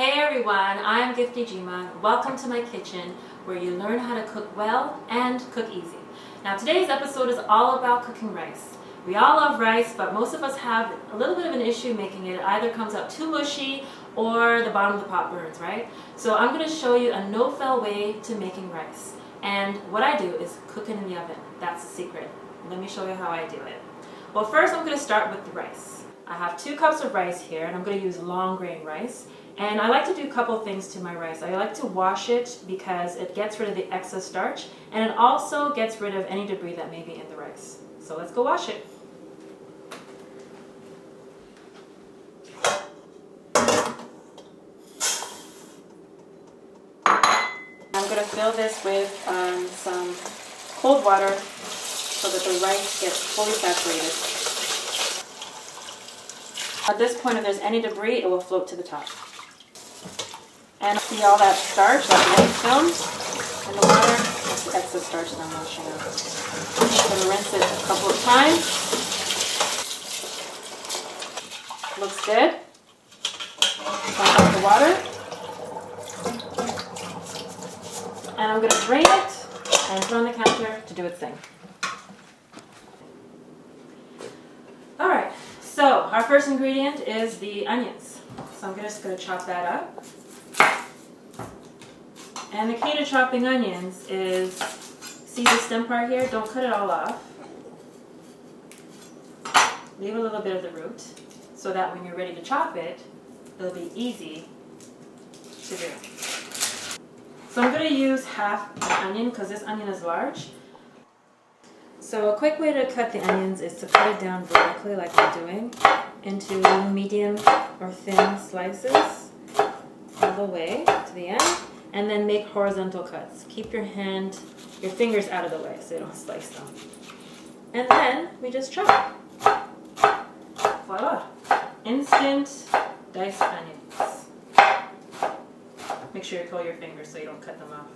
Hey everyone, I'm Gifty Welcome to my kitchen where you learn how to cook well and cook easy. Now today's episode is all about cooking rice. We all love rice, but most of us have a little bit of an issue making it. It either comes out too mushy or the bottom of the pot burns, right? So I'm going to show you a no-fail way to making rice. And what I do is cook it in the oven. That's the secret. Let me show you how I do it. Well, first I'm going to start with the rice. I have 2 cups of rice here, and I'm going to use long grain rice. And I like to do a couple things to my rice. I like to wash it because it gets rid of the excess starch, and it also gets rid of any debris that may be in the rice. So let's go wash it. I'm going to fill this with some cold water so that the rice gets fully saturated. At this point, if there's any debris, it will float to the top. And see all that starch, that white film in the water? That's the excess starch that I'm washing out. I'm going to rinse it a couple of times. Looks good. Dump out the water. And I'm going to drain it and put it on the counter to do its thing. Alright, so our first ingredient is the onions. So I'm just going to chop that up. And the key to chopping onions is, see the stem part here? Don't cut it all off. Leave a little bit of the root so that when you're ready to chop it, it'll be easy to do. So I'm going to use half an onion because this onion is large. So a quick way to cut the onions is to cut it down vertically like we're doing into medium or thin slices all the way to the end. And then make horizontal cuts. Keep your fingers out of the way so you don't slice them. And then we just chop. Voila. Instant diced onions. Make sure you pull your fingers so you don't cut them off.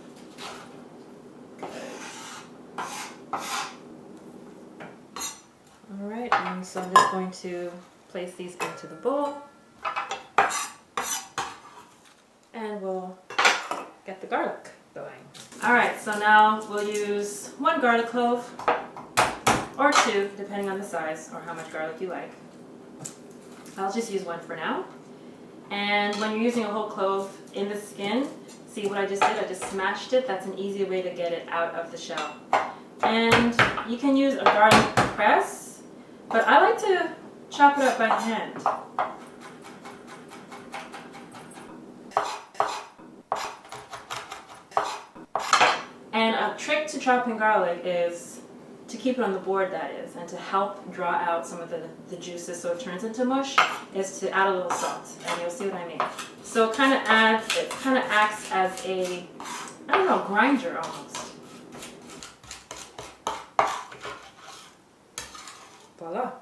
Alright, and so I'm just going to place these into the bowl. And we'll get the garlic going. Alright, so now we'll use 1 garlic clove, or 2, depending on the size or how much garlic you like. I'll just use 1 for now. And when you're using a whole clove in the skin, see what I just did? I just smashed it. That's an easy way to get it out of the shell. And you can use a garlic press, but I like to chop it up by hand. And a trick to chopping garlic is to keep it on the board, that is, and to help draw out some of the juices so it turns into mush, is to add a little salt, and you'll see what I mean. So it kind of acts as a, I don't know, grinder almost. Voila,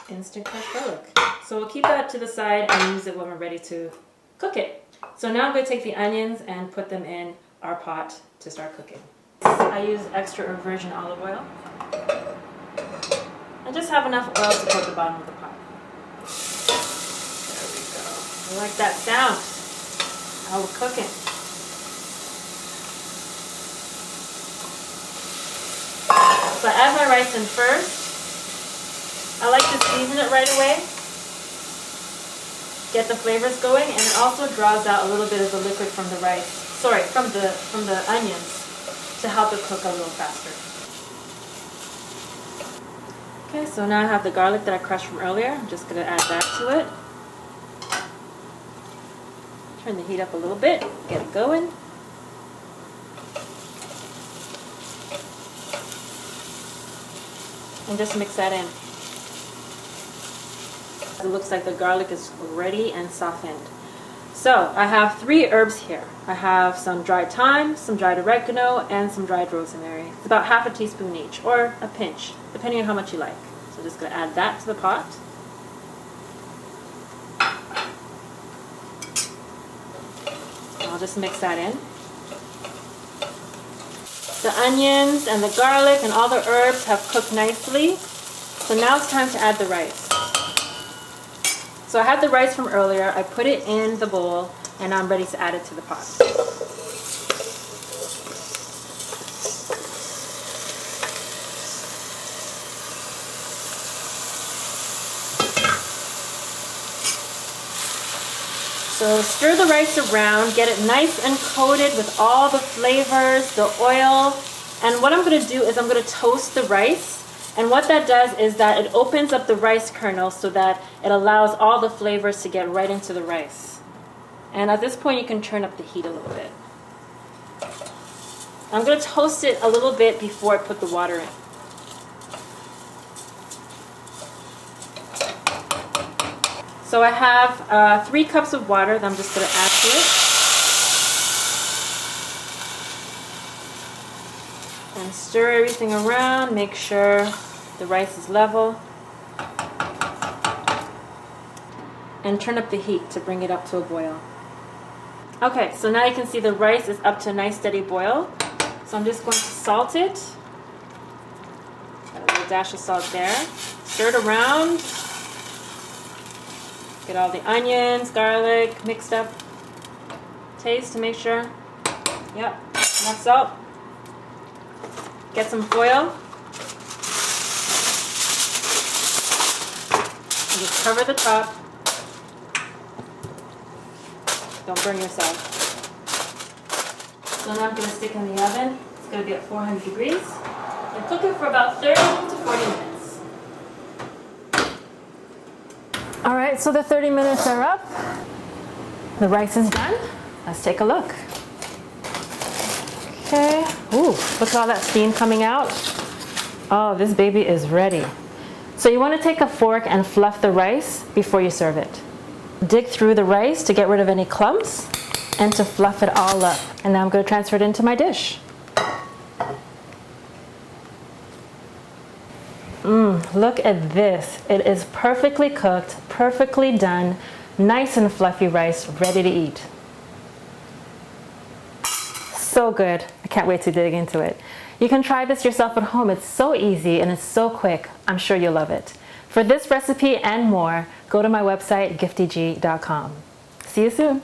instant crushed garlic. So we'll keep that to the side and use it when we're ready to cook it. So now I'm going to take the onions and put them in our pot to start cooking. I use extra virgin olive oil. And just have enough oil to coat the bottom of the pot. There we go. I like that sound. Now we're cooking. So I add my rice in first. I like to season it right away. Get the flavors going, and it also draws out a little bit of the liquid from the rice. Sorry, from the onions to help it cook a little faster. Okay, so now I have the garlic that I crushed from earlier. I'm just going to add that to it. Turn the heat up a little bit, get it going. And just mix that in. It looks like the garlic is ready and softened. So I have 3 herbs here. I have some dried thyme, some dried oregano, and some dried rosemary. It's about half a teaspoon each, or a pinch, depending on how much you like. So I'm just going to add that to the pot. I'll just mix that in. The onions and the garlic and all the herbs have cooked nicely. So now it's time to add the rice. So I had the rice from earlier. I put it in the bowl. And now I'm ready to add it to the pot. So stir the rice around, get it nice and coated with all the flavors, the oil. And what I'm going to do is I'm going to toast the rice. And what that does is that it opens up the rice kernel so that it allows all the flavors to get right into the rice. And at this point you can turn up the heat a little bit. I'm going to toast it a little bit before I put the water in. So I have 3 cups of water that I'm just going to add to it. And stir everything around, make sure the rice is level. And turn up the heat to bring it up to a boil. Okay, so now you can see the rice is up to a nice steady boil. So I'm just going to salt it. Got a little dash of salt there. Stir it around. Get all the onions, garlic mixed up. Taste to make sure. Yep, enough salt. Get some foil. And just cover the top. Don't burn yourself. So now I'm going to stick in the oven. It's going to be at 400 degrees. And cook it for about 30 to 40 minutes. Alright, so the 30 minutes are up. The rice is done. Let's take a look. Okay. Ooh, look at all that steam coming out. Oh, this baby is ready. So you want to take a fork and fluff the rice before you serve it. Dig through the rice to get rid of any clumps and to fluff it all up. And now I'm going to transfer it into my dish. Look at this. It is perfectly cooked, perfectly done, nice and fluffy rice, ready to eat. So good. I can't wait to dig into it. You can try this yourself at home. It's so easy and it's so quick. I'm sure you'll love it. For this recipe and more, go to my website, GiftyTV.com. See you soon.